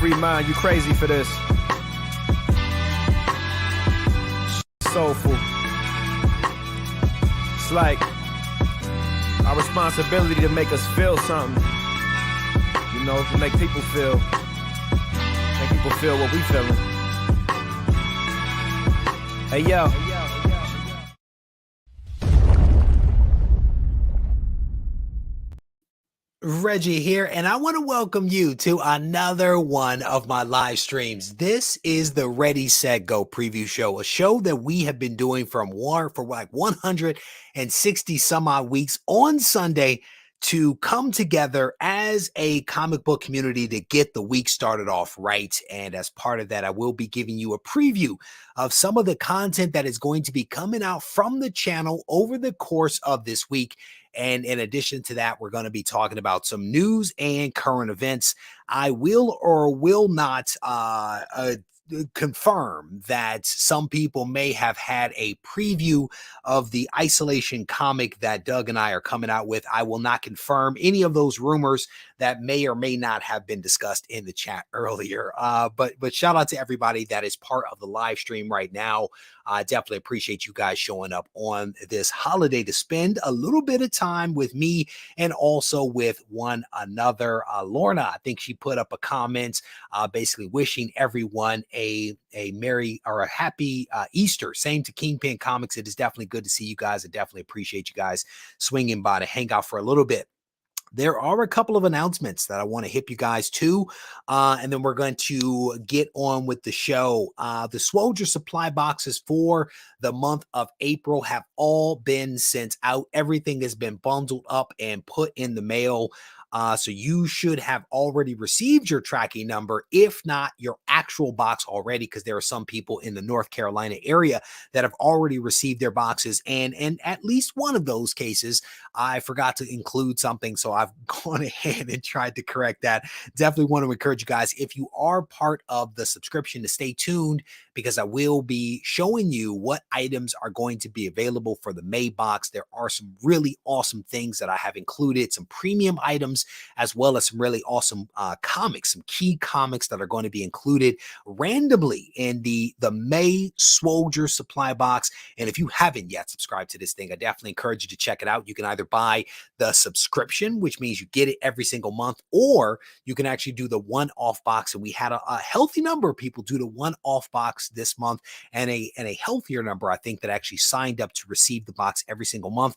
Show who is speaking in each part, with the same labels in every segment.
Speaker 1: Free mind, you crazy for this. Soulful. It's like our responsibility to make us feel something. You know, to make people feel. Make people feel what we feeling. Hey, yo.
Speaker 2: Reggie here, and I want to welcome you to another one of my live streams. This is the Ready, Set, Go preview show, a show that we have been doing for like 160 some odd weeks on Sunday to come together as a comic book community to get the week started off right. And as part of that, I will be giving you a preview of some of the content that is going to be coming out from the channel over the course of this week. And in addition to that, we're going to be talking about some news and current events. I will or will not confirm that some people may have had a preview of the Isolation comic that Doug and I are coming out with. I will not confirm any of those rumors that may or may not have been discussed in the chat earlier. But shout out to everybody that is part of the live stream right now. I definitely appreciate you guys showing up on this holiday to spend a little bit of time with me and also with one another. Lorna, I think she put up a comment basically wishing everyone a merry or a happy Easter. Same to Kingpin Comics. It is definitely good to see you guys. I definitely appreciate you guys swinging by to hang out for a little bit. There are a couple of announcements that I want to hip you guys to, and then we're going to get on with the show. The Swoldier supply boxes for the month of April have all been sent out. Everything has been bundled up and put in the mail. So you should have already received your tracking number, if not your actual box already, because there are some people in the North Carolina area that have already received their boxes. And in at least one of those cases, I forgot to include something. So I've gone ahead and tried to correct that. Definitely want to encourage you guys, if you are part of the subscription, to stay tuned, because I will be showing you what items are going to be available for the May box. There are some really awesome things that I have included, some premium items, as well as some really awesome comics, some key comics that are going to be included randomly in the May Swoldier supply box. And if you haven't yet subscribed to this thing, I definitely encourage you to check it out. You can either buy the subscription, which means you get it every single month, or you can actually do the one-off box. And we had a healthy number of people do the one-off box this month, and a healthier number, I think, that actually signed up to receive the box every single month.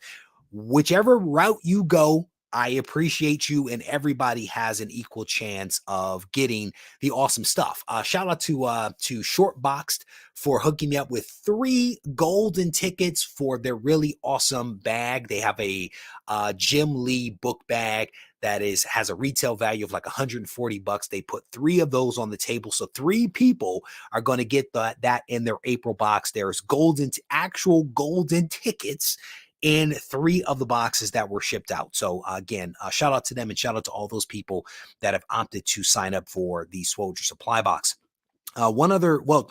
Speaker 2: Whichever route you go, I appreciate you, and everybody has an equal chance of getting the awesome stuff. Shout out to Shortboxed for hooking me up with 3 golden tickets for their really awesome bag. They have a Jim Lee book bag that has a retail value of like $140. They put 3 of those on the table, so 3 people are going to get that in their April box. There's actual golden tickets in 3 of the boxes that were shipped out. So again, shout out to them, and shout out to all those people that have opted to sign up for the Swoldier supply box. I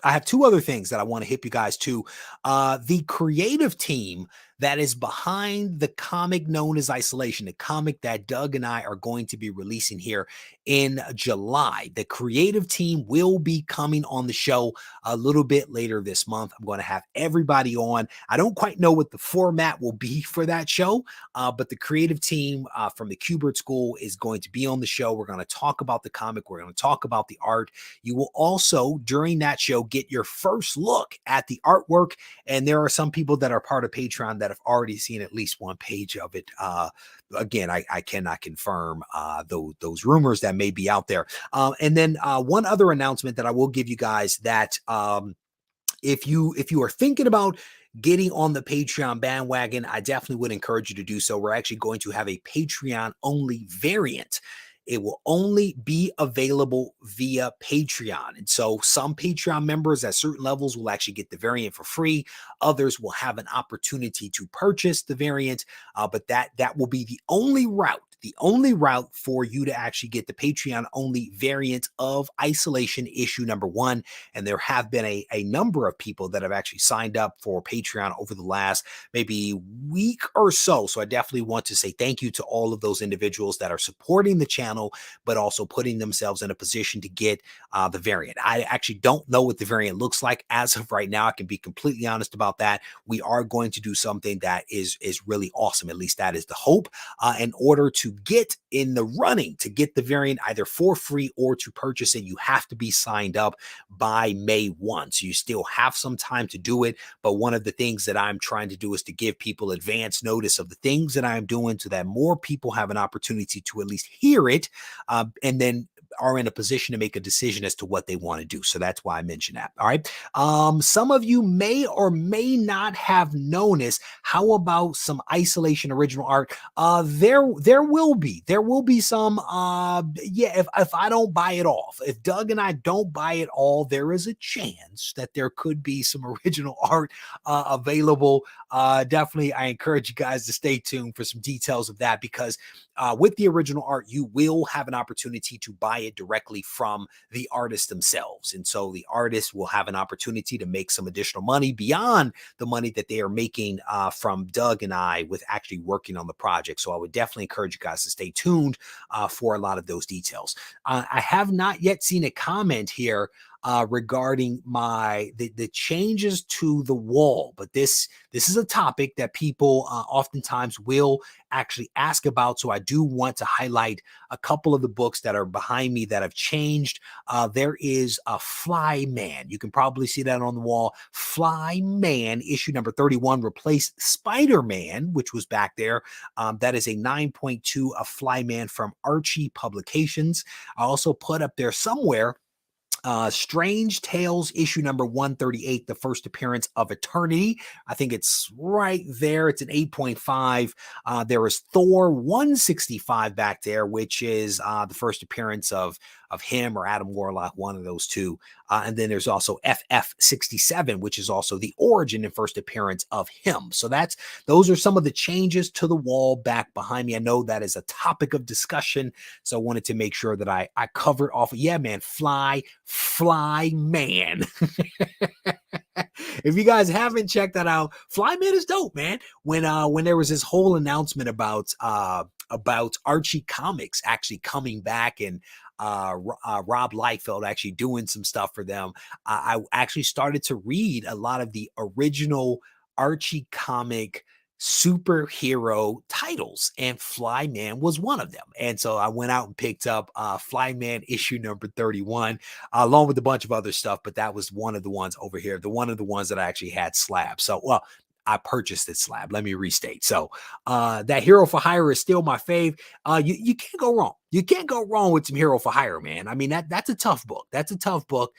Speaker 2: have 2 other things that I want to hip you guys to. The creative team that is behind the comic known as Isolation, the comic that Doug and I are going to be releasing here in July. The creative team will be coming on the show a little bit later this month. I'm going to have everybody on. I don't quite know what the format will be for that show, but the creative team from the Kubert School is going to be on the show. We're going to talk about the comic. We're going to talk about the art. You will also, during that show, get your first look at the artwork. And there are some people that are part of Patreon that have already seen at least one page of it. Again, I cannot confirm those rumors that may be out there. And then one other announcement that I will give you guys, that if you are thinking about getting on the Patreon bandwagon, I definitely would encourage you to do so. We're actually going to have a Patreon only variant. It will only be available via Patreon. And so some Patreon members at certain levels will actually get the variant for free. Others will have an opportunity to purchase the variant, but that will be the only route the only route for you to actually get the Patreon only variant of Isolation issue number 1. And there have been a number of people that have actually signed up for Patreon over the last maybe week or so. So I definitely want to say thank you to all of those individuals that are supporting the channel, but also putting themselves in a position to get the variant. I actually don't know what the variant looks like as of right now. I can be completely honest about that. We are going to do something that is really awesome. At least that is the hope. In order to get in the running to get the variant either for free or to purchase it, you have to be signed up by May 1. So you still have some time to do it. But one of the things that I'm trying to do is to give people advance notice of the things that I'm doing so that more people have an opportunity to at least hear it, and then are in a position to make a decision as to what they want to do. So that's why I mentioned that. All right. Some of you may or may not have noticed. How about some Isolation original art? There will be some. Yeah, if I don't buy it off, if Doug and I don't buy it all, there is a chance that there could be some original art available. Definitely, I encourage you guys to stay tuned for some details of that, because with the original art, you will have an opportunity to buy it directly from the artists themselves. And so the artists will have an opportunity to make some additional money beyond the money that they are making from Doug and I with actually working on the project. So I would definitely encourage you guys to stay tuned for a lot of those details. I have not yet seen a comment here regarding the changes to the wall, but this is a topic that people oftentimes will actually ask about. So I do want to highlight a couple of the books that are behind me that have changed. There is a Fly Man. You can probably see that on the wall. Fly Man issue number 31 replaced Spider-Man, which was back there. That is a 9.2 of Fly Man from Archie Publications. I also put up there somewhere Strange Tales issue number 138, the first appearance of Eternity. I think it's right there. It's an 8.5. There is Thor 165 back there, which is the first appearance of him or Adam Warlock, one of those two. And then there's also FF67, which is also the origin and first appearance of him. So those are some of the changes to the wall back behind me. I know that is a topic of discussion, so I wanted to make sure that I covered off. Yeah, man, Fly Man. If you guys haven't checked that out, Fly Man is dope, man. When there was this whole announcement about Archie Comics actually coming back and Rob Liefeld actually doing some stuff for them, I actually started to read a lot of the original Archie comic superhero titles, and Fly Man was one of them. And so I went out and picked up Fly Man issue number 31 along with a bunch of other stuff, but that was one of the ones over here, one of the ones that I actually had slab. So well, I purchased it slab. Let me restate. So that Hero for Hire is still my fave. You can't go wrong. You can't go wrong with some Hero for Hire, man. I mean, that's a tough book. That's a tough book.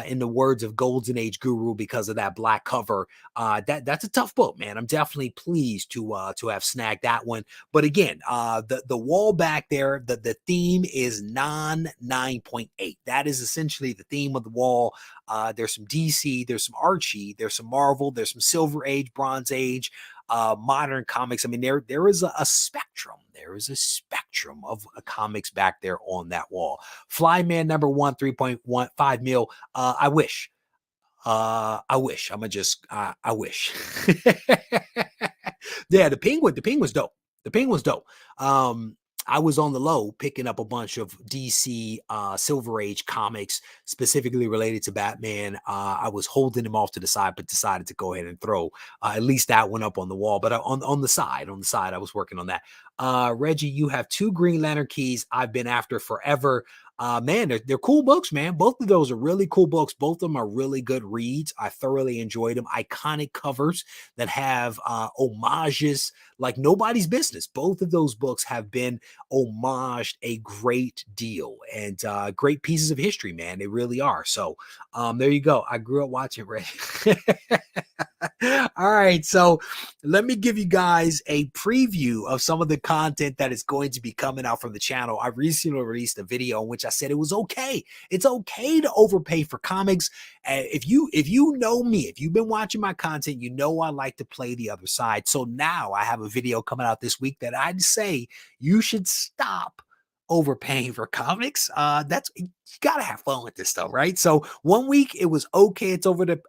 Speaker 2: In the words of Golden Age Guru, because of that black cover, that's a tough book, man. I'm definitely pleased to have snagged that one. But again, the wall back there, the theme is 9.8. That is essentially the theme of the wall. There's some DC, there's some Archie, there's some Marvel, there's some Silver Age, Bronze Age, modern comics. I mean, there is a spectrum. There is a spectrum of comics back there on that wall. Fly Man number 1, 3.15 mil. I wish. I wish. I wish. Yeah, the penguin's dope. The penguin's dope. I was on the low picking up a bunch of DC Silver Age comics specifically related to Batman. I was holding them off to the side, but decided to go ahead and throw at least that one up on the wall. But on the side, I was working on that. Reggie, you have 2 Green Lantern keys I've been after forever. Man, they're cool books, man. Both of those are really cool books. Both of them are really good reads. I thoroughly enjoyed them. Iconic covers that have homages like nobody's business. Both of those books have been homaged a great deal, and great pieces of history, man. They really are. So there you go. I grew up watching Reggie. All right, so let me give you guys a preview of some of the content that is going to be coming out from the channel. I recently released a video in which I said it was okay. It's okay to overpay for comics. If you know me, if you've been watching my content, you know I like to play the other side. So now I have a video coming out this week that I'd say you should stop overpaying for comics. That's, you gotta have fun with this stuff, right? So 1 week it was okay, it's over to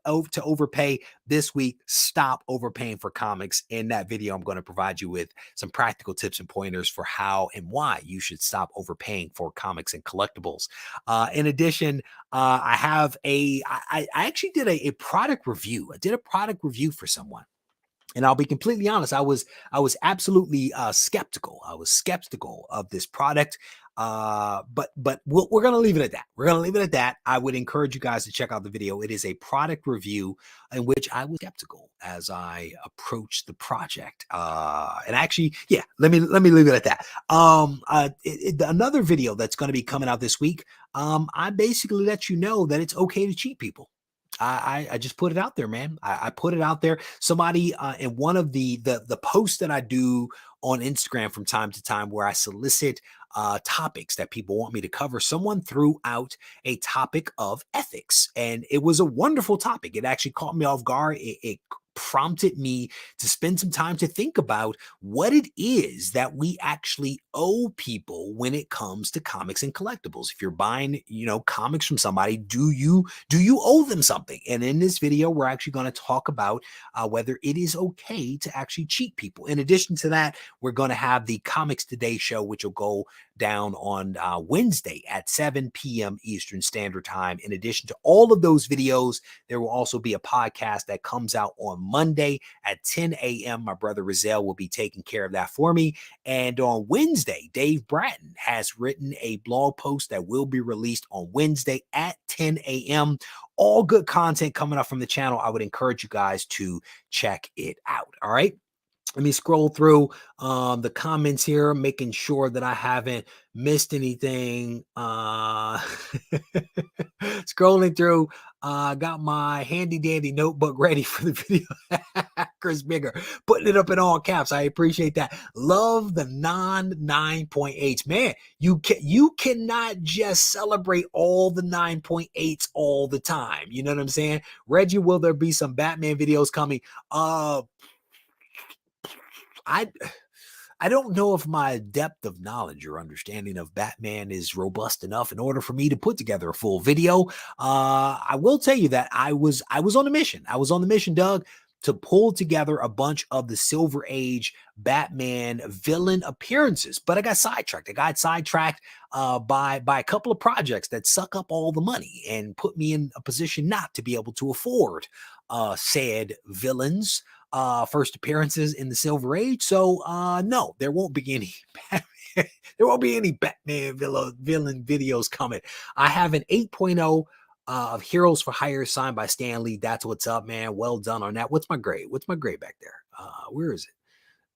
Speaker 2: overpay. This week, stop overpaying for comics. In that video, I'm going to provide you with some practical tips and pointers for how and why you should stop overpaying for comics and collectibles. In addition, I actually did a product review. I did a product review for someone. And I'll be completely honest, I was absolutely skeptical. I was skeptical of this product. But we're going to leave it at that. We're going to leave it at that. I would encourage you guys to check out the video. It is a product review in which I was skeptical as I approached the project. And actually, yeah, let me leave it at that. Another video that's going to be coming out this week. I basically let you know that it's okay to cheat people. I just put it out there, man. I put it out there. Somebody in one of the posts that I do on Instagram from time to time, where I solicit topics that people want me to cover, someone threw out a topic of ethics, and it was a wonderful topic. It actually caught me off guard. It prompted me to spend some time to think about what it is that we actually owe people when it comes to comics and collectibles. If you're buying, comics from somebody, do you owe them something? And in this video, we're actually going to talk about whether it is okay to actually cheat people. In addition to that, we're going to have the Comics Today show, which will go down on Wednesday at 7 p.m. Eastern Standard Time. In addition to all of those videos, there will also be a podcast that comes out on Monday at 10 a.m. My brother Rizal will be taking care of that for me. And on Wednesday, Dave Bratton has written a blog post that will be released on Wednesday at 10 a.m. All good content coming up from the channel. I would encourage you guys to check it out. All right. Let me scroll through the comments here, making sure that I haven't missed anything. Scrolling through, got my handy dandy notebook ready for the video. Chris Bigger, putting it up in all caps. I appreciate that. Love the non-9.8s. Man, you cannot just celebrate all the 9.8s all the time. You know what I'm saying? Regie, will there be some Batman videos coming? I don't know if my depth of knowledge or understanding of Batman is robust enough in order for me to put together a full video. I will tell you that I was on a mission. I was on the mission, Doug, to pull together a bunch of the Silver Age Batman villain appearances, but I got sidetracked. I got sidetracked by a couple of projects that suck up all the money and put me in a position not to be able to afford said villains. First appearances in the Silver Age. So no, there won't be any Batman, there won't be any Batman villain videos coming. I have an 8.0 of Heroes for Hire signed by Stan Lee. That's what's up, man. Well done on that. What's my grade? What's my grade back there? Where is it?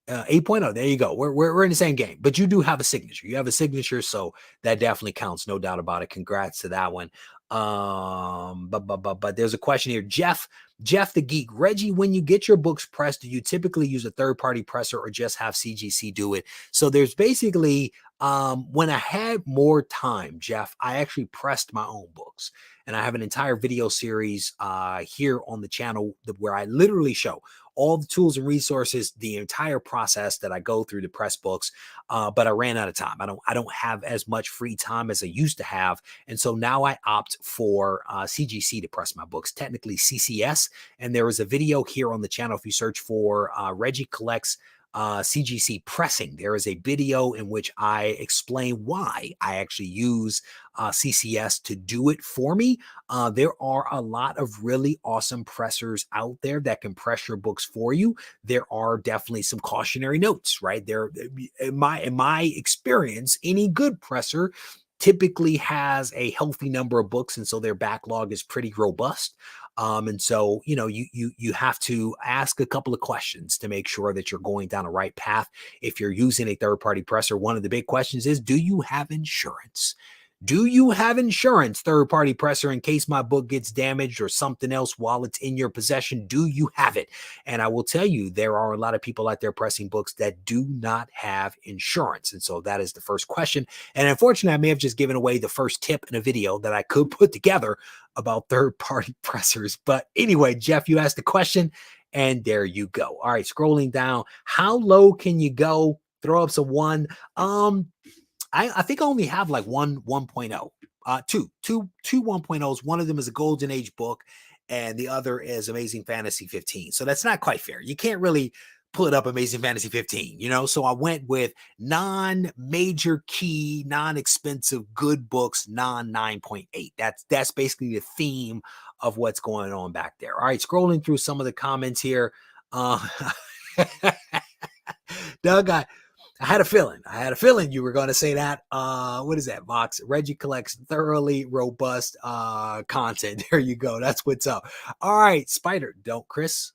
Speaker 2: 8.0. There you go. We're in the same game, but you do have a signature. You have a signature, so that definitely counts, no doubt about it. Congrats to that one. But there's a question here. Jeff the Geek, Regie, when you get your books pressed, do you typically use a third-party presser or just have CGC do it? So there's basically, when I had more time, Jeff, I actually pressed my own books. And I have an entire video series here on the channel where I literally show all the tools and resources, the entire process that I go through to press books. But I ran out of time. I don't have as much free time as I used to have. And so now I opt for CGC to press my books, technically CCS. And there is a video here on the channel. If you search for Regie Collects CGC pressing, there is a video in which I explain why I actually use CCS to do it for me. There are a lot of really awesome pressers out there that can press your books for you. There are definitely some cautionary notes, right? There, in my experience, any good presser typically has a healthy number of books, and so their backlog is pretty robust. And so, you have to ask a couple of questions to make sure that you're going down the right path. If you're using a third-party presser, one of the big questions is, do you have insurance? Do you have insurance, third-party presser, in case my book gets damaged or something else while it's in your possession? Do you have it? And I will tell you, there are a lot of people out there pressing books that do not have insurance. And so that is the first question. And unfortunately, I may have just given away the first tip in a video that I could put together about third-party pressers. But anyway, Jeff, you asked the question, and there you go. All right, scrolling down. How low can you go? Throw up some one. I think I only have like one 1.0, two 1.0s. One of them is a Golden Age book, and the other is Amazing Fantasy 15. So that's not quite fair. You can't really put up Amazing Fantasy 15, you know? So I went with non-major key, non-expensive, good books, non-9.8. That's basically the theme of what's going on back there. All right, scrolling through some of the comments here. Doug, I had a feeling you were going to say that. What is that, Vox? Regie collects thoroughly robust content. There you go. That's what's up. All right, Spider. Don't, Chris.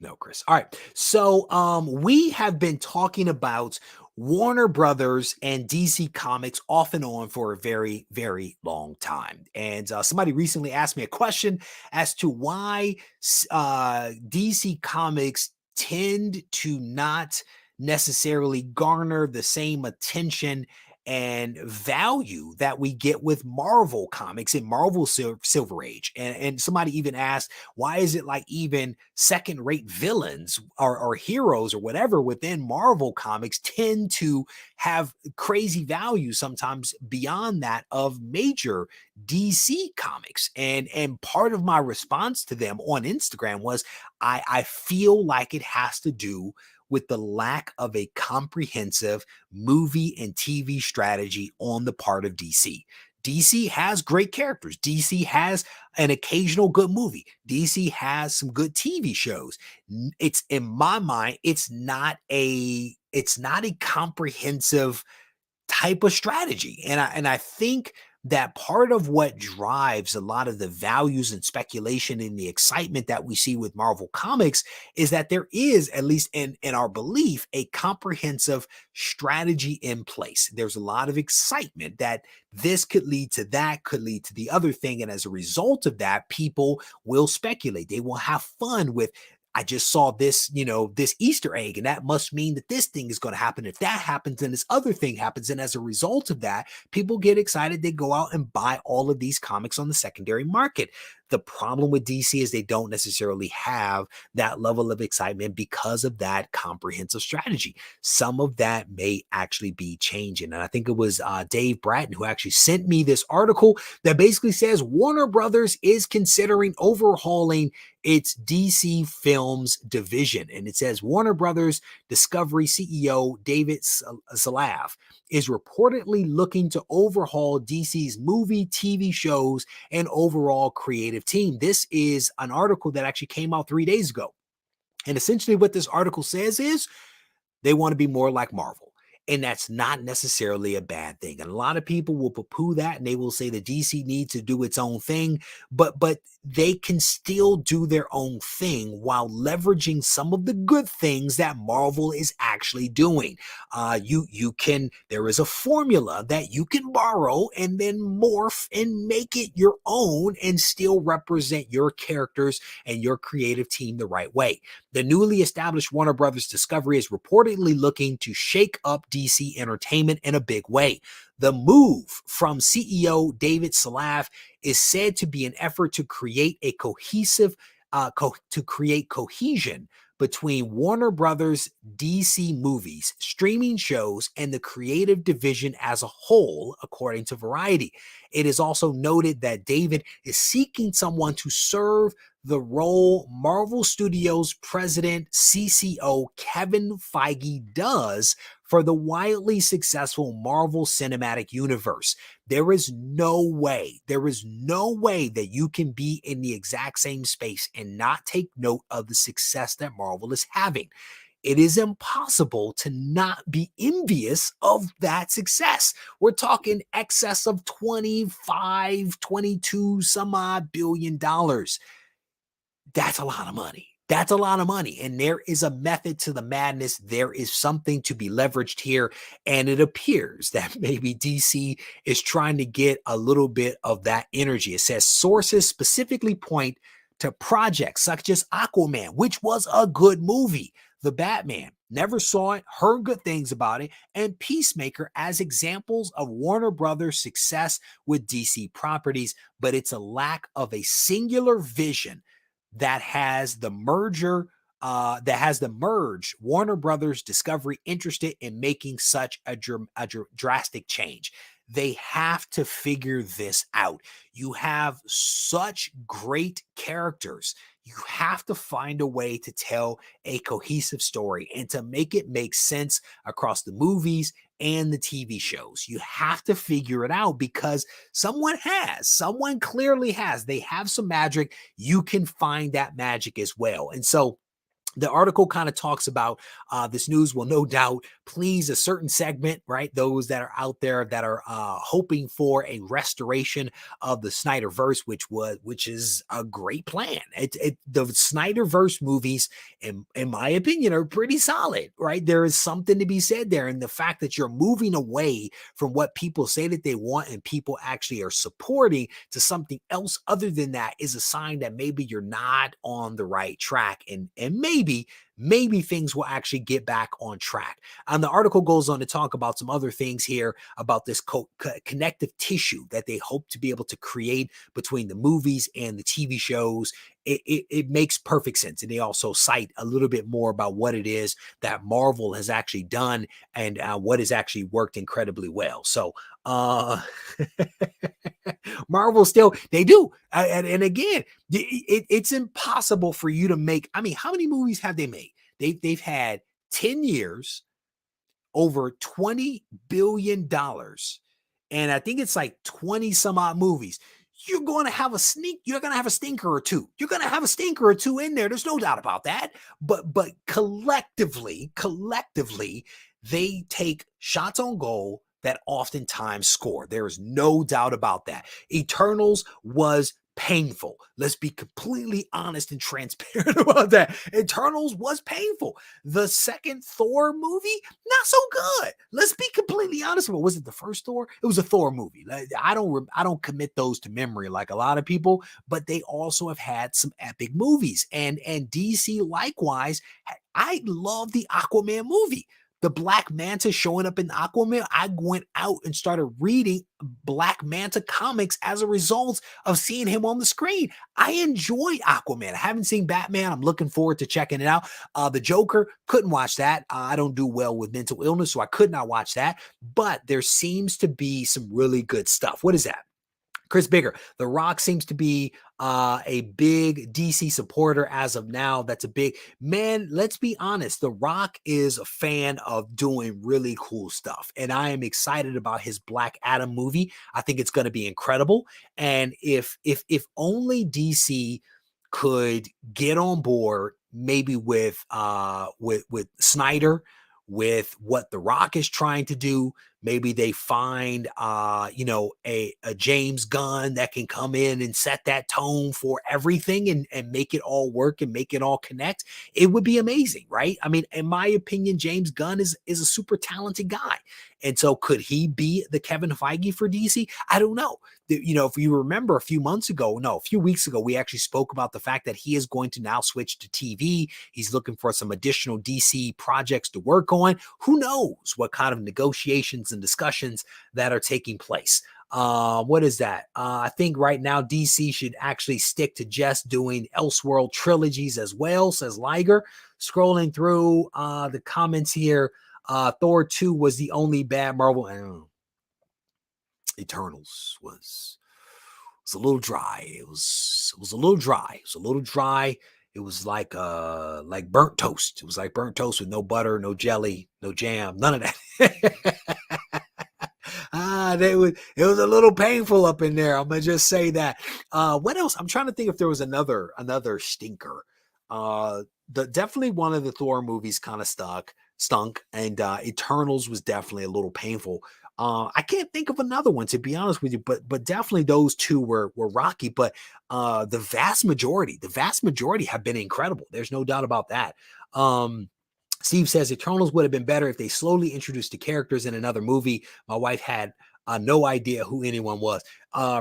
Speaker 2: No, Chris. All right. So we have been talking about Warner Brothers and DC Comics off and on for a very, very long time. And somebody recently asked me a question as to why DC Comics tend to not necessarily garner the same attention and value that we get with Marvel Comics in Marvel Silver Age. And somebody even asked, why is it like even second-rate villains or heroes or whatever within Marvel Comics tend to have crazy value sometimes beyond that of major DC Comics? And part of my response to them on Instagram was, I feel like it has to do with the lack of a comprehensive movie and TV strategy on the part of DC. DC has great characters. DC has an occasional good movie. DC has some good TV shows. It's, in my mind, it's not a comprehensive type of strategy. And I think that part of what drives a lot of the values and speculation and the excitement that we see with Marvel Comics is that there is, at least in our belief, a comprehensive strategy in place. There's a lot of excitement that this could lead to that, could lead to the other thing. And as a result of that, people will speculate. They will have fun with, I just saw this, this Easter egg, and that must mean that this thing is going to happen. If that happens, then this other thing happens. And as a result of that, people get excited. They go out and buy all of these comics on the secondary market. The problem with DC is they don't necessarily have that level of excitement because of that comprehensive strategy. Some of that may actually be changing. And I think it was Dave Bratton who actually sent me this article that basically says Warner Brothers is considering overhauling its DC Films division. And it says Warner Brothers Discovery CEO David Salav is reportedly looking to overhaul DC's movie, TV shows, and overall creative team. This is an article that actually came out 3 days ago. And essentially what this article says is they want to be more like Marvel. And that's not necessarily a bad thing. And a lot of people will poo-poo that, and they will say that DC needs to do its own thing, but they can still do their own thing while leveraging some of the good things that Marvel is actually doing. There is a formula that you can borrow and then morph and make it your own and still represent your characters and your creative team the right way. The newly established Warner Brothers Discovery is reportedly looking to shake up DC entertainment in a big way. The move from CEO David Salav is said to be an effort to create a cohesion between Warner Brothers, DC movies, streaming shows, and the creative division as a whole, according to Variety. It is also noted that David is seeking someone to serve the role Marvel Studios president CCO Kevin Feige does for the wildly successful Marvel Cinematic Universe. There is no way that you can be in the exact same space and not take note of the success that Marvel is having. It is impossible to not be envious of that success. We're talking excess of 22 some odd $billion. That's a lot of money. That's a lot of money. And there is a method to the madness. There is something to be leveraged here. And it appears that maybe DC is trying to get a little bit of that energy. It says sources specifically point to projects such as Aquaman, which was a good movie. The Batman, never saw it, heard good things about it, and Peacemaker as examples of Warner Brothers' success with DC properties, but it's a lack of a singular vision that has the merge Warner Brothers Discovery interested in making such a drastic change. They have to figure this out. You have such great characters. You have to find a way to tell a cohesive story and to make it make sense across the movies and the TV shows. You have to figure it out because someone clearly has. They have some magic. You can find that magic as well. And so the article kind of talks about this news will no doubt please a certain segment, right? Those that are out there that are hoping for a restoration of the Snyderverse, which is a great plan. The Snyderverse movies, in my opinion, are pretty solid, right? There is something to be said there. And the fact that you're moving away from what people say that they want and people actually are supporting to something else other than that is a sign that maybe you're not on the right track. And maybe things will actually get back on track. And the article goes on to talk about some other things here about this connective tissue that they hope to be able to create between the movies and the TV shows. It makes perfect sense. And they also cite a little bit more about what it is that Marvel has actually done and what has actually worked incredibly well. So Marvel still, they do. And again, it's impossible for you to make. I mean, how many movies have they made? They've had 10 years, over $20 billion. And I think it's like 20 some odd movies. You're going to have a stinker or two. You're going to have a stinker or two in there. There's no doubt about that. But collectively, they take shots on goal that oftentimes score. There is no doubt about that. Eternals was painful. Let's be completely honest and transparent about that. Eternals was painful. The second Thor movie, not so good. Let's be completely honest about it. Was it the first Thor? It was a Thor movie. I don't commit those to memory like a lot of people, but they also have had some epic movies. And DC likewise. I love the Aquaman movie. The Black Manta showing up in Aquaman, I went out and started reading Black Manta comics as a result of seeing him on the screen. I enjoy Aquaman. I haven't seen Batman. I'm looking forward to checking it out. The Joker, couldn't watch that. I don't do well with mental illness, so I could not watch that. But there seems to be some really good stuff. What is that? Chris Bigger, The Rock seems to be a big DC supporter as of now. That's a big man. Let's be honest. The Rock is a fan of doing really cool stuff. And I am excited about his Black Adam movie. I think it's going to be incredible. And if only DC could get on board maybe with Snyder, with what The Rock is trying to do. Maybe they find, a James Gunn that can come in and set that tone for everything and make it all work and make it all connect. It would be amazing, right? I mean, in my opinion, James Gunn is a super talented guy. And so could he be the Kevin Feige for DC? I don't know. If you remember a few weeks ago, we actually spoke about the fact that he is going to now switch to TV. He's looking for some additional DC projects to work on. Who knows what kind of negotiations and discussions that are taking place. What is that? I think right now DC should actually stick to just doing Elseworld trilogies as well, says Liger. Scrolling through the comments here, Thor 2 was the only bad Marvel. Eternals was a little dry. It was a little dry. It was like burnt toast. It was like burnt toast with no butter, no jelly, no jam, none of that. It was a little painful up in there. I'm gonna just say that. What else? I'm trying to think if there was another stinker. Definitely one of the Thor movies kind of stunk, and Eternals was definitely a little painful. I can't think of another one, to be honest with you, but definitely those two were rocky. But the vast majority have been incredible. There's no doubt about that. Steve says Eternals would have been better if they slowly introduced the characters in another movie. My wife had no idea who anyone was.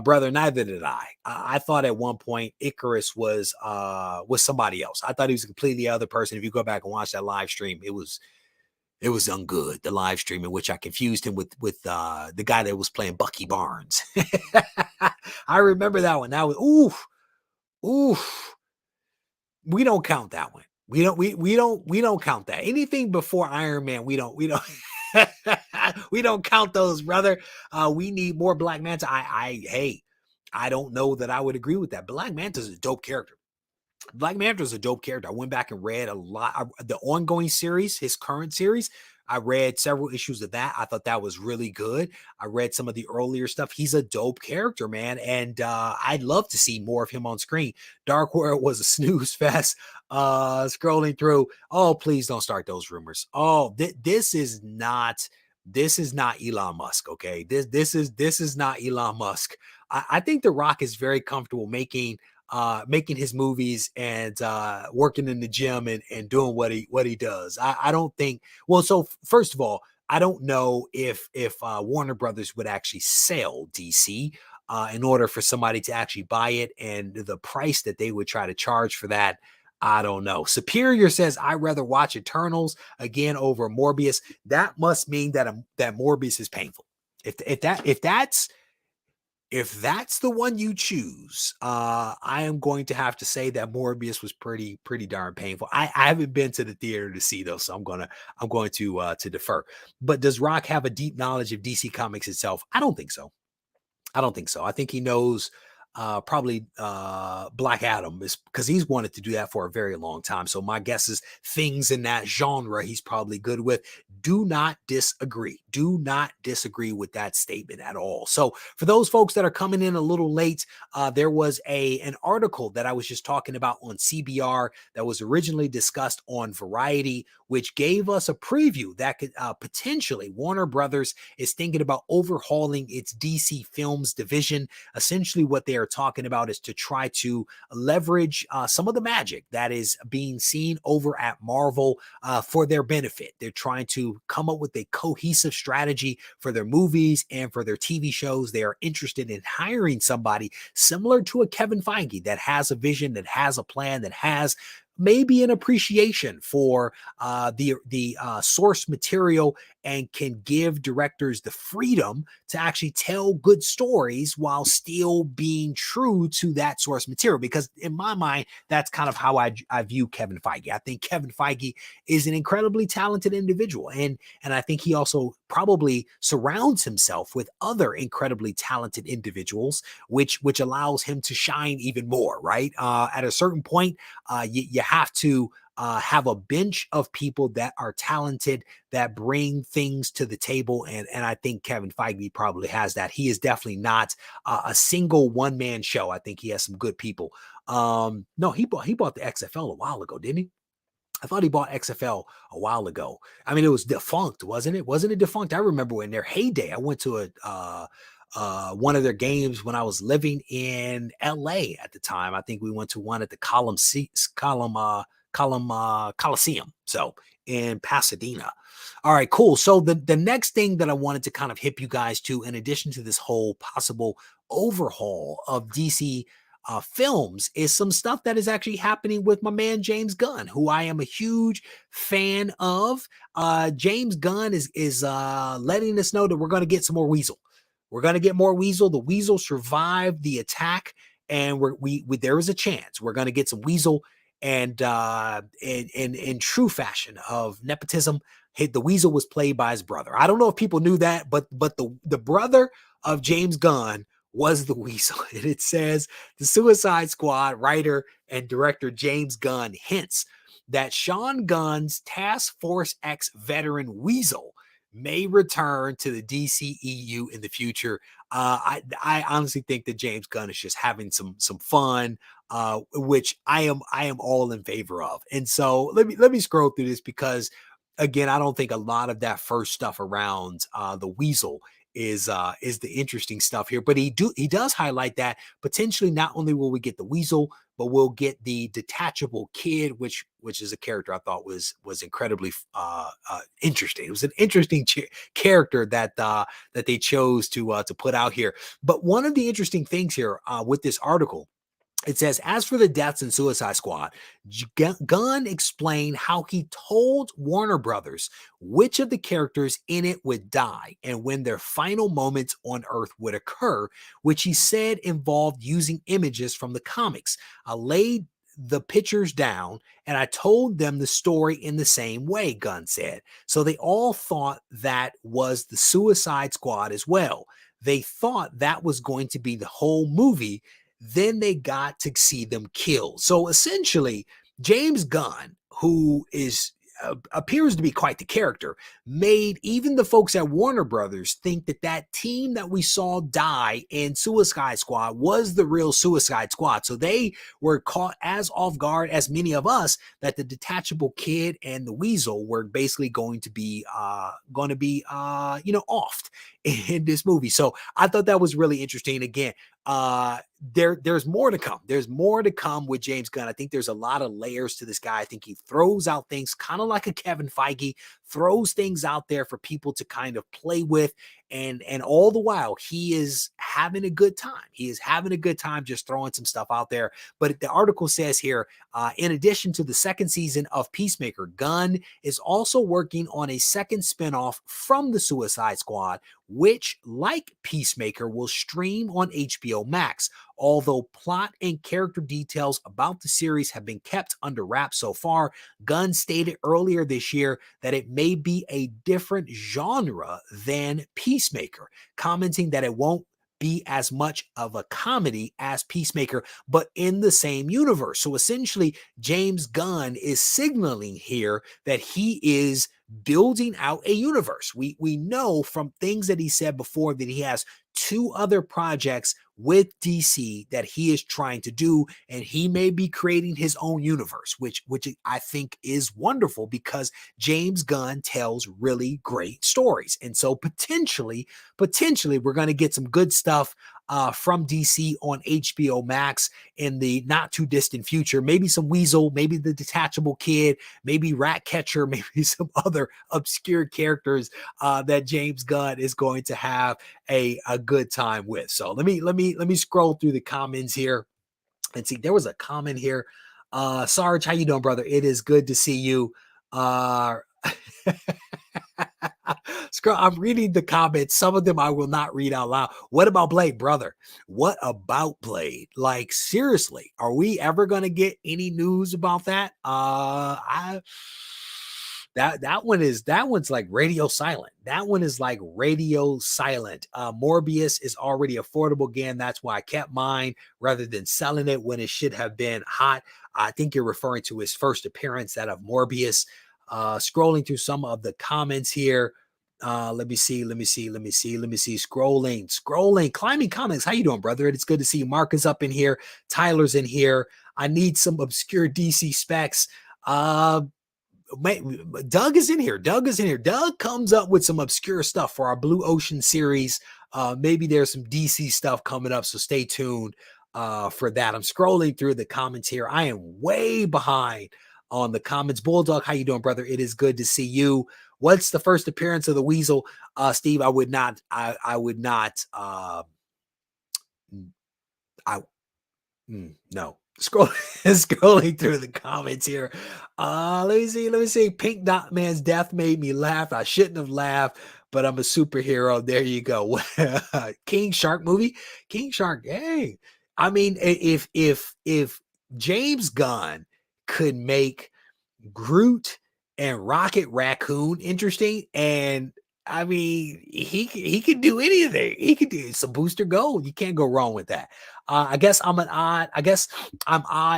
Speaker 2: Brother, neither did I. I thought at one point Icarus was somebody else. I thought he was a completely other person. If you go back and watch that live stream, it was ungood. The live stream in which I confused him with the guy that was playing Bucky Barnes. I remember that one. That was oof. We don't count that one. We don't count that. Anything before Iron Man, we don't we don't count those, brother. We need more Black Manta. I don't know that I would agree with that. Black Manta is a dope character. Black Manta is a dope character. I went back and read a lot. The ongoing series, his current series, I read several issues of that. I thought that was really good. I read some of the earlier stuff. He's a dope character, man. And I'd love to see more of him on screen. Dark World was a snooze fest. Scrolling through. Oh, please don't start those rumors. Oh, this is not Elon Musk. Okay. This is not Elon Musk. I think The Rock is very comfortable making his movies and working in the gym and doing what he does. I don't think, well, so first of all, I don't know if Warner Brothers would actually sell DC in order for somebody to actually buy it, and the price that they would try to charge for that, I don't know. Superior says, I'd rather watch Eternals again over Morbius. That must mean that Morbius is painful. If that's the one you choose, I am going to have to say that Morbius was pretty darn painful. I haven't been to the theater to see those, so I'm going to defer. But does Rock have a deep knowledge of DC Comics itself? I don't think so. I think he knows probably Black Adam, is because he's wanted to do that for a very long time. So my guess is things in that genre he's probably good with. Do not disagree. Do not disagree with that statement at all. So for those folks that are coming in a little late, there was an article that I was just talking about on CBR that was originally discussed on Variety, which gave us a preview that could potentially Warner Brothers is thinking about overhauling its DC Films division. Essentially what they are talking about is to try to leverage some of the magic that is being seen over at Marvel for their benefit. They're trying to come up with a cohesive strategy for their movies and for their TV shows. They are interested in hiring somebody similar to a Kevin Feige that has a vision, that has a plan, that has maybe an appreciation for the source material, and can give directors the freedom to actually tell good stories while still being true to that source material. Because in my mind, that's kind of how I view Kevin Feige. I think Kevin Feige is an incredibly talented individual, and I think he also probably surrounds himself with other incredibly talented individuals, which allows him to shine even more. Right? At a certain point, you have to have a bench of people that are talented, that bring things to the table. And I think Kevin Feige probably has that. He is definitely not a single one-man show. I think he has some good people. No, he bought the XFL a while ago, didn't he? I thought he bought XFL a while ago. I mean, it was defunct, wasn't it? Wasn't it defunct? I remember in their heyday, I went to one of their games when I was living in LA at the time. I think we went to one at the Coliseum. So in Pasadena. All right, cool. So the next thing that I wanted to kind of hip you guys to, in addition to this whole possible overhaul of DC films, is some stuff that is actually happening with my man James Gunn, who I am a huge fan of. James Gunn is letting us know that we're going to get some more Weasel. We're going to get more Weasel. The Weasel survived the attack, and there is a chance we're going to get some Weasel. And in true fashion of nepotism, the Weasel was played by his brother. I don't know if people knew that, but the brother of James Gunn was the Weasel. And it says the Suicide Squad writer and director James Gunn hints that Sean Gunn's Task Force X veteran Weasel may return to the DCEU in the future. I honestly think that James Gunn is just having some fun, which I am all in favor of. And so let me scroll through this, because again, I don't think a lot of that first stuff around the Weasel is the interesting stuff here. But he does highlight that potentially not only will we get the Weasel, but we'll get the detachable kid, which is a character I thought was incredibly interesting. It was an interesting character that that they chose to put out here. But one of the interesting things here with this article, it says, as for the deaths in Suicide Squad, Gunn explained how he told Warner Brothers which of the characters in it would die and when their final moments on Earth would occur, which he said involved using images from the comics. I laid the pictures down and I told them the story in the same way, Gunn said. So they all thought that was the Suicide Squad as well. They thought that was going to be the whole movie. Then they got to see them killed. So essentially, James Gunn, who is appears to be quite the character, made even the folks at Warner Brothers think that that team that we saw die in Suicide Squad was the real Suicide Squad. So they were caught as off guard as many of us that the detachable kid and the Weasel were basically going to be offed in this movie. So I thought that was really interesting. Again, there's more to come. There's more to come with James Gunn. I think there's a lot of layers to this guy. I think he throws out things kind of like a Kevin Feige, throws things out there for people to kind of play with. And all the while, he is having a good time. He is having a good time just throwing some stuff out there. But the article says here, in addition to the second season of Peacemaker, Gunn is also working on a second spinoff from the Suicide Squad, which, like Peacemaker, will stream on HBO Max. Although plot and character details about the series have been kept under wraps so far, Gunn stated earlier this year that it may be a different genre than Peacemaker, commenting that it won't be as much of a comedy as Peacemaker, but in the same universe. So essentially, James Gunn is signaling here that he is building out a universe. We know from things that he said before that he has 2 other projects with DC that he is trying to do, and he may be creating his own universe, which I think is wonderful because James Gunn tells really great stories. And so potentially we're going to get some good stuff from DC on HBO Max in the not too distant future. Maybe some Weasel, maybe the detachable kid, maybe Ratcatcher, maybe some other obscure characters that James Gunn is going to have a good time with. So let me scroll through the comments here and see. There was a comment here. Sarge, how you doing, brother? It is good to see you. I'm reading the comments. Some of them I will not read out loud. What about Blade, brother? What about Blade? Like, seriously, are we ever going to get any news about that? That one's like radio silent. That one is like radio silent. Morbius is already affordable again. That's why I kept mine rather than selling it when it should have been hot. I think you're referring to his first appearance, that of Morbius. Scrolling through some of the comments here. Let me see. Scrolling. Climbing Comics. How you doing, brother? It's good to see you. Mark is up in here. Tyler's in here. I need some obscure DC specs. Doug is in here. Doug comes up with some obscure stuff for our Blue Ocean series. Maybe there's some DC stuff coming up, so stay tuned for that. I'm scrolling through the comments here. I am way behind on the comments. Bulldog, how you doing, brother? It is good to see you. What's the first appearance of the Weasel? Steve, no. Scrolling through the comments here. Let me see. Pink Dot Man's death made me laugh. I shouldn't have laughed, but I'm a superhero. There you go. King Shark movie. King Shark. Hey, I mean, if James Gunn could make Groot and Rocket Raccoon interesting, and I mean, he could do anything. He could do some Booster Gold. You can't go wrong with that. I guess I'm odd,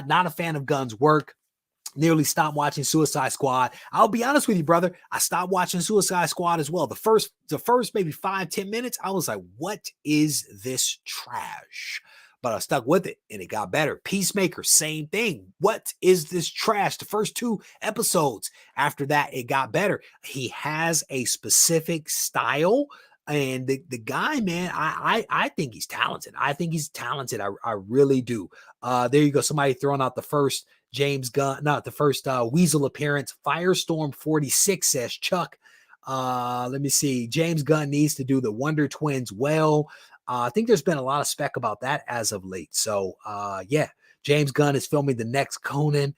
Speaker 2: not a fan of Gunn's work. Nearly stopped watching Suicide Squad. I'll be honest with you, brother. I stopped watching Suicide Squad as well. The first maybe 5-10 minutes, I was like, what is this trash? But I stuck with it and it got better. Peacemaker, same thing. What is this trash? The first 2 episodes. After that, it got better. He has a specific style And the guy, man, I think he's talented. I think he's talented. I really do. There you go. Somebody throwing out the first James Gunn, not the first Weasel appearance. Firestorm 46 says Chuck. Let me see. James Gunn needs to do the Wonder Twins well. I think there's been a lot of spec about that as of late. So yeah, James Gunn is filming the next Conan.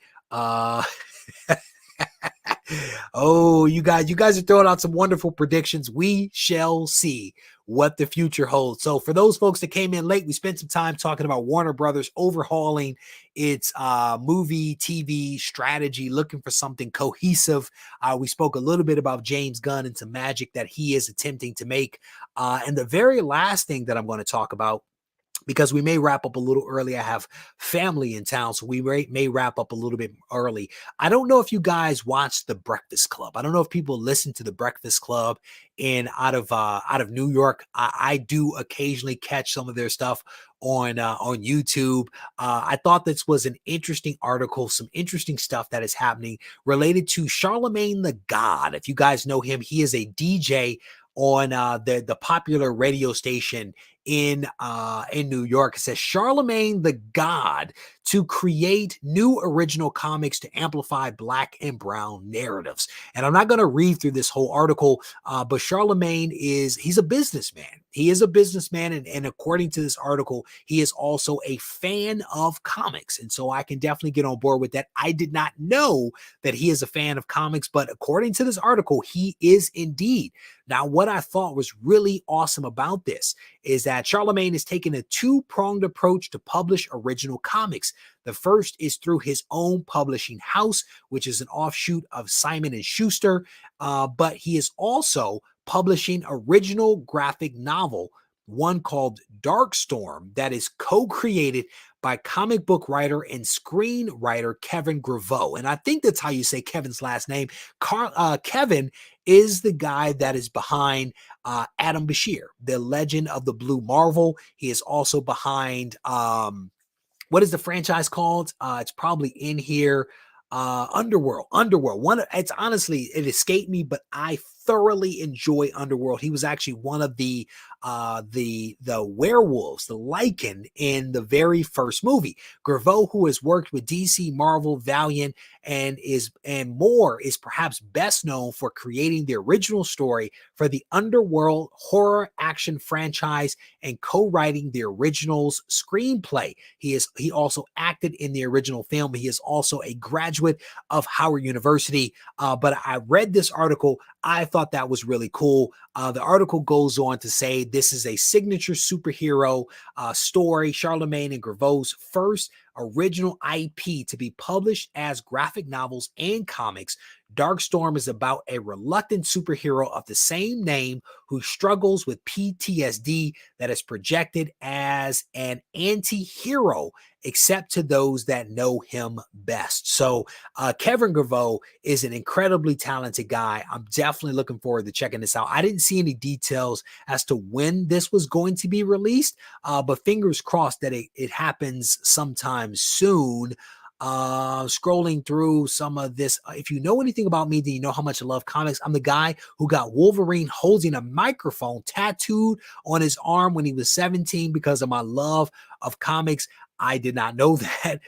Speaker 2: Oh, you guys are throwing out some wonderful predictions. We shall see what the future holds. So for those folks that came in late, we spent some time talking about Warner Brothers overhauling its movie, TV strategy, looking for something cohesive. We spoke a little bit about James Gunn and some magic that he is attempting to make. And the very last thing that I'm going to talk about, because we may wrap up a little early. I have family in town, so we may wrap up a little bit early. I don't know if you guys watch The Breakfast Club. I don't know if people listen to The Breakfast Club out of New York. I do occasionally catch some of their stuff on YouTube. I thought this was an interesting article, some interesting stuff that is happening related to Charlemagne the God. If you guys know him, he is a DJ on the popular radio station in New York. It says Charlemagne the God to create new original comics to amplify Black and brown narratives. And I'm not going to read through this whole article, but Charlemagne he's a businessman. He is a businessman, and according to this article, he is also a fan of comics. And so I can definitely get on board with that. I did not know that he is a fan of comics, but according to this article, he is indeed. Now, what I thought was really awesome about this is that Charlemagne is taking a two-pronged approach to publish original comics. The first is through his own publishing house, which is an offshoot of Simon & Schuster, but he is also publishing original graphic novel, one called Darkstorm, that is co-created by comic book writer and screenwriter Kevin Graveau. And I think that's how you say Kevin's last name. Kevin is the guy that is behind Adam Bashir, the Legend of the Blue Marvel. He is also behind, what is the franchise called? It's probably in here. Underworld. It's honestly, it escaped me, but I thoroughly enjoy Underworld. He was actually one of the werewolves, the Lycan in the very first movie. Graveau, who has worked with DC, Marvel, Valiant, and more, is perhaps best known for creating the original story for the Underworld horror action franchise and co-writing the original's screenplay. He also acted in the original film. He is also a graduate of Howard University. But I read this article. I thought that was really cool. The article goes on to say this is a signature superhero story, Charlemagne and Graveau's first original IP to be published as graphic novels and comics. Darkstorm is about a reluctant superhero of the same name who struggles with PTSD that is projected as an anti-hero, except to those that know him best. So Kevin Graveau is an incredibly talented guy. I'm definitely looking forward to checking this out. I didn't see any details as to when this was going to be released, but fingers crossed that it happens sometime soon. Scrolling through some of this, if you know anything about me, then you know how much I love comics. I'm the guy who got Wolverine holding a microphone tattooed on his arm when he was 17 because of my love of comics. I did not know that.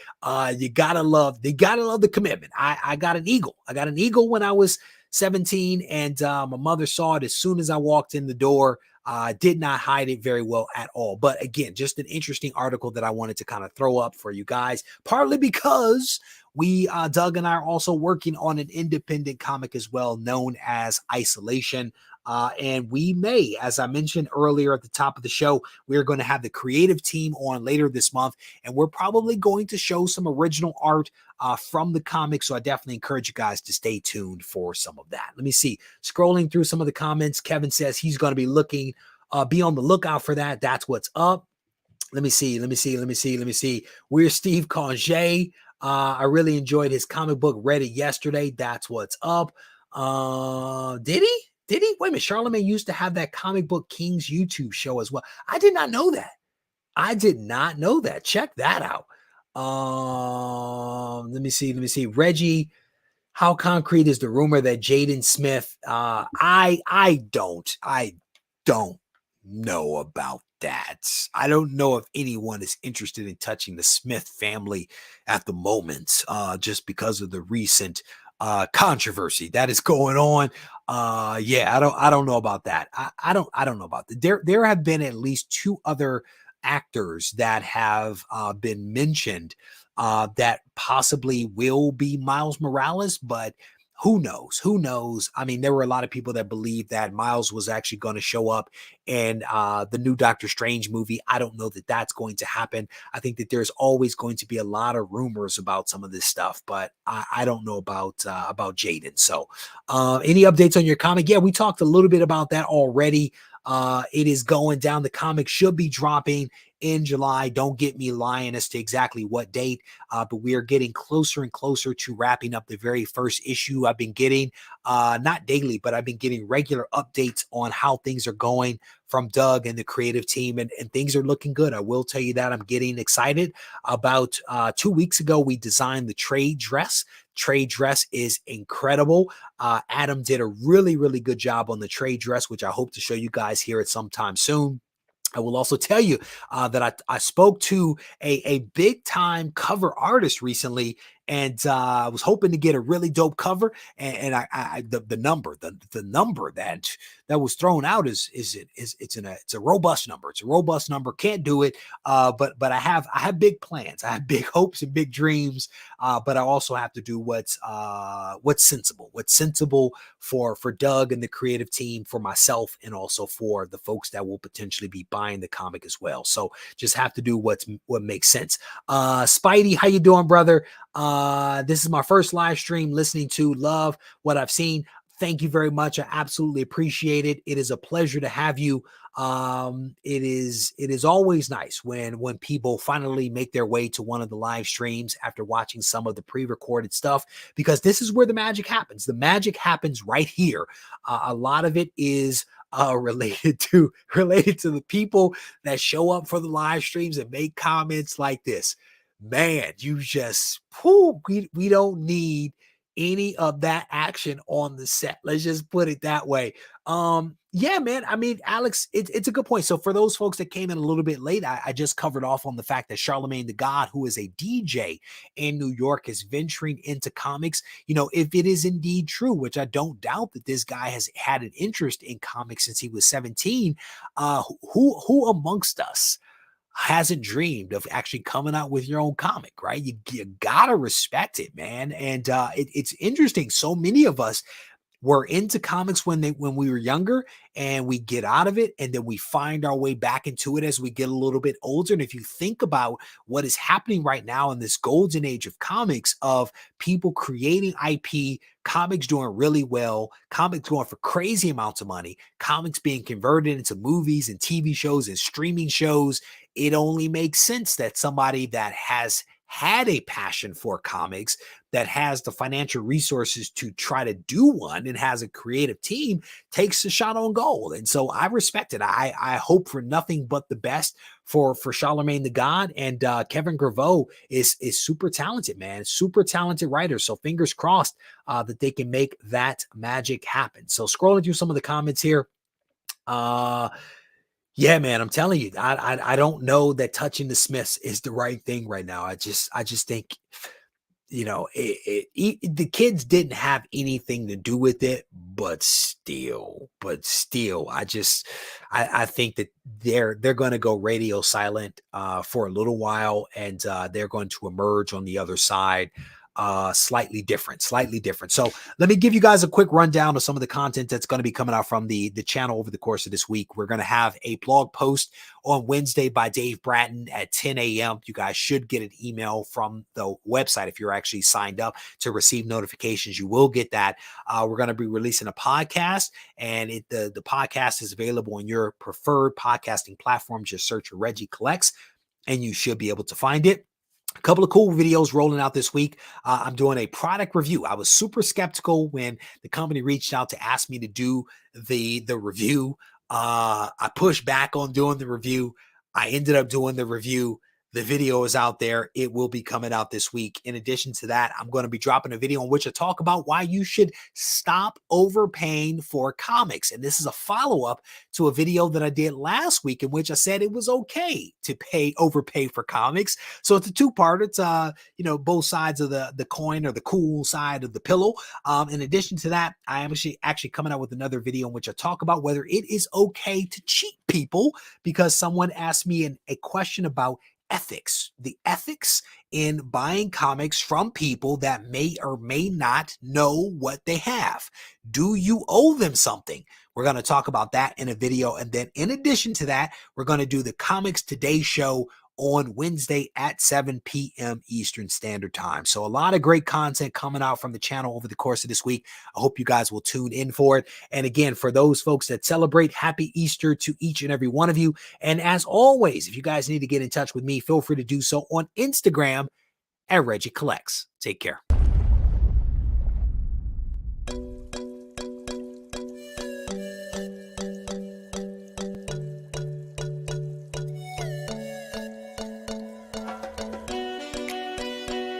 Speaker 2: You gotta love the commitment. I got an eagle. I got an eagle when I was 17, and my mother saw it as soon as I walked in the door. Did not hide it very well at all. But again, just an interesting article that I wanted to kind of throw up for you guys, partly because Doug and I are also working on an independent comic as well, known as Isolation. And we may, as I mentioned earlier at the top of the show, we're going to have the creative team on later this month, and we're probably going to show some original art from the comic. So I definitely encourage you guys to stay tuned for some of that. Let me see. Scrolling through some of the comments, Kevin says he's going to be be on the lookout for that. That's what's up. Let me see. We're Steve Conge. I really enjoyed his comic book. Read it yesterday. That's what's up. Did he? Wait a minute. Charlemagne used to have that Comic Book Kings YouTube show as well. I did not know that. Check that out. Let me see. Regie, how concrete is the rumor that Jaden Smith? I don't don't know about that. I don't know if anyone is interested in touching the Smith family at the moment, just because of the recent controversy that is going on. Yeah, I don't know about that. I don't know about that. There have been at least 2 other actors that have been mentioned that possibly will be Miles Morales, but who knows? Who knows? I mean, there were a lot of people that believed that Miles was actually going to show up in the new Doctor Strange movie. I don't know that that's going to happen. I think that there's always going to be a lot of rumors about some of this stuff, but I don't know about Jaden. So, any updates on your comic? Yeah, we talked a little bit about that already. It is going down. The comic should be dropping in July. Don't get me lying as to exactly what date, but we are getting closer and closer to wrapping up the very first issue. I've been getting, not daily, but I've been getting regular updates on how things are going from Doug and the creative team, and things are looking good. I will tell you that I'm getting excited about 2 weeks ago, we designed the trade dress. Trade dress is incredible. Adam did a really, really good job on the trade dress, which I hope to show you guys here at some time soon. I will also tell you that I spoke to a big time cover artist recently, and I was hoping to get a really dope cover. And the number that was thrown out is it's a robust number. It's a robust number. Can't do it. But I have big plans. I have big hopes and big dreams. But I also have to do what's sensible. What's sensible for Doug and the creative team, for myself, and also for the folks that will potentially be buying the comic as well. So just have to do what makes sense. Spidey, how you doing, brother? This is my first live stream listening to. Love what I've seen. Thank you very much. I absolutely appreciate it. It is a pleasure to have you. It is always nice when people finally make their way to one of the live streams after watching some of the pre-recorded stuff, because this is where the magic happens. The magic happens right here. A lot of it is related to the people that show up for the live streams and make comments like this. Man, you just, we don't need any of that action on the set. Let's just put it that way. Yeah, man. I mean, Alex, it's a good point. So for those folks that came in a little bit late, I just covered off on the fact that Charlemagne the God, who is a DJ in New York, is venturing into comics. You know, if it is indeed true, which I don't doubt that this guy has had an interest in comics since he was 17, who amongst us hasn't dreamed of actually coming out with your own comic, right? You gotta respect it, man. And it's interesting. So many of us were into comics when we were younger, and we get out of it, and then we find our way back into it as we get a little bit older. And if you think about what is happening right now in this golden age of comics, of people creating IP, comics doing really well, comics going for crazy amounts of money, comics being converted into movies and TV shows and streaming shows, it only makes sense that somebody that has had a passion for comics, that has the financial resources to try to do one, and has a creative team, takes a shot on goal. And so I respect it. I hope for nothing but the best for Charlemagne the God. And Kevin Graveau is super talented, man. Super talented writer. So fingers crossed that they can make that magic happen. So scrolling through some of the comments here. Yeah, man, I'm telling you, I don't know that touching the Smiths is the right thing right now. I just think, you know, the kids didn't have anything to do with it, but still, I think that they're going to go radio silent for a little while, and they're going to emerge on the other side slightly different. So let me give you guys a quick rundown of some of the content that's going to be coming out from the channel over the course of this week. We're going to have a blog post on Wednesday by Dave Bratton at 10 a.m. You guys should get an email from the website if you're actually signed up to receive notifications. You will get that. We're going to be releasing a podcast, and the podcast is available on your preferred podcasting platform. Just search for Regie Collects, and you should be able to find it. A couple of cool videos rolling out this week. I'm doing a product review. I was super skeptical when the company reached out to ask me to do the review. I pushed back on doing the review. I ended up doing the review. The video is out there. It will be coming out this week. In addition to that, I'm going to be dropping a video in which I talk about why you should stop overpaying for comics. And this is a follow-up to a video that I did last week in which I said it was okay to overpay for comics. So it's a two-part. It's both sides of the coin, or the cool side of the pillow. In addition to that, I am actually coming out with another video in which I talk about whether it is okay to cheat people, because someone asked me a question about ethics, the ethics in buying comics from people that may or may not know what they have. Do you owe them something? We're going to talk about that in a video. And then in addition to that, we're going to do the Comics Today show on Wednesday at 7 p.m. Eastern Standard Time. So a lot of great content coming out from the channel over the course of this week. I hope you guys will tune in for it. And again, for those folks that celebrate, happy Easter to each and every one of you. And as always, if you guys need to get in touch with me, feel free to do so on Instagram at Regie Collects. Take care.